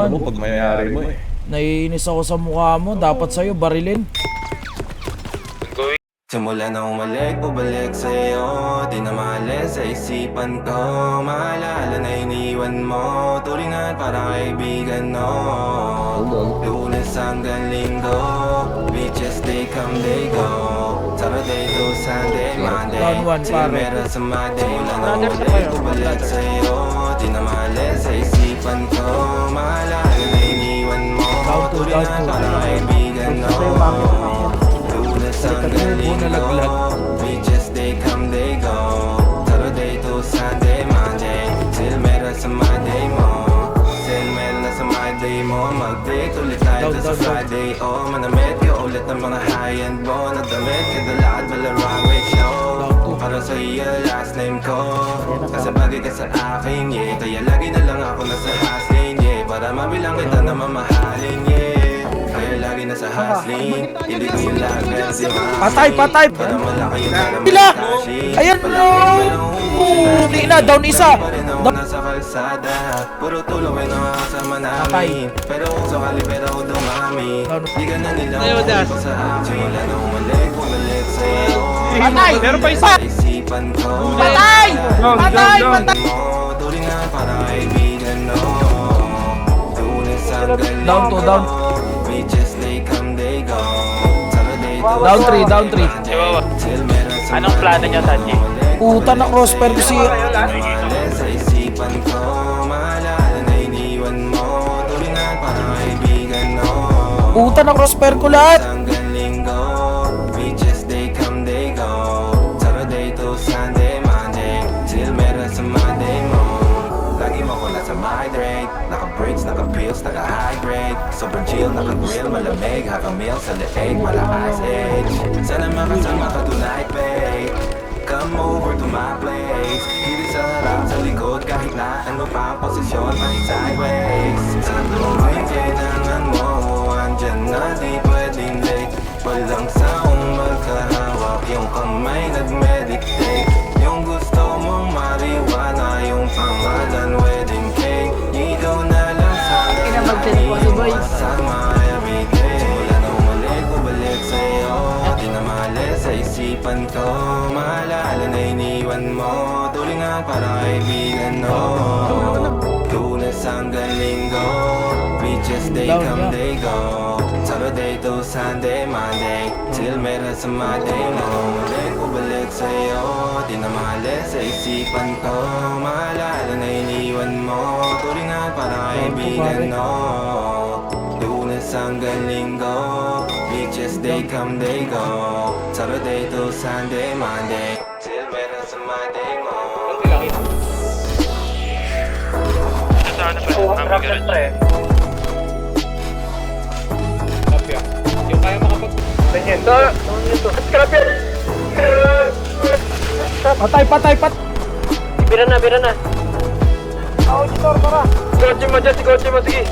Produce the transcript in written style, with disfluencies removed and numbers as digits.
naman. mo pag mayayari mo eh. Naiinis ako sa mukha mo. Dapat sa'yo barilin. Simula na umalik, bubalik sa'yo. Di na maalis sa isipan ko. Maalala na iniwan mo. Turingan para kaibigan, no. Lunes hanggang linggo. Beaches, they come, they go. Saturday to Sunday, Monday. Sige meron sa Monday. Simula na umalik, bubalik sa'yo. Di na maalis sa isipan ko. Maalala na iniwan mo. Turingan para kaibigan, no. Hanggang linggo, beaches they come, they go. Saturday to Sunday, Monday. Till meron sa Monday mo. Till meron na sa Monday mo. Mag-date ulit tayo sa Friday. Oh, manamit ka ulit ng mga high-end mo. Nagdamit ka dalad, wala runway show. Para sa iyo, last name ko. Kasi bagay ka sa akin, yeah. Kaya lagi na lang ako nasa hustling, yeah. Para mabilang kita na mamahalin, yeah. Kaya lagi nasa hustling, hindi ko yung lagal, di ba? Patay! Para malaki yung pera Pila! magkashi. Ayan no! Hindi na, down isa! Nasa kalsada, puro tulong ay nakakasama namin. Pero kung sakali pero dumami, di ka na nila ko sa akin. Wala na bumalik sa'yo. Patay! Meron pa isa! Sa isipan ko. Patay! Turingan para kaibigan, no. Tunis hanggang Down to, down. Beaches, they come, they go. Down 3, down 3. Anong plano niya, Sanji? Puta na crossfire ko si... Sa isipan ko, maalala na iniwan mo. Turingan para kaibigan, no. Puta na crossfire ko lahat. Hanggang linggo, beaches, they come, they go. Saturday to Sunday, Monday. Till meron sa Monday mo. Lagi mo ko nasa migrate. Naka-breaks, naka-pills, naka-hydrate. Sobrang chill, naka-grill, malamig. Half a meal sa leeg, wala ice age. Sana makasama ka tonight, babe. Come over to my place. Hindi sa harap, sa likod, kahit na ano pa ang posisyon, kahit sideways. Sa tuwing kailangan mo, andyan na, di pwedeng late. Walang saong magkahawak, yung kamay nag-meditate. Yung gusto mong mariwana, yung pangalan wedding cake. Ikaw na lang sana kasama everyday. Simula na umalik, bubalik sa'yo. Di na maalis sa isipan ko. Maalala na iniwan mo. Turingan para kaibigan, no. Lunes hanggang linggo. Beaches, they come, they go. Saturday to Sunday, Monday. Till meron sa Monday mo. Umalik, bubalik sa'yo. Di na maalis sa isipan ko. Maalala na iniwan mo. Turingan para kaibigan, no. Lunes hanggang linggo. Beaches, they come, they go. Saturday to Sunday, Monday. Till meron sa Monday mo. Yung kaya makapag... Patay! Bira na! Ako, Chitor, tara! Kotse mo dyan, si kotse mo, sige!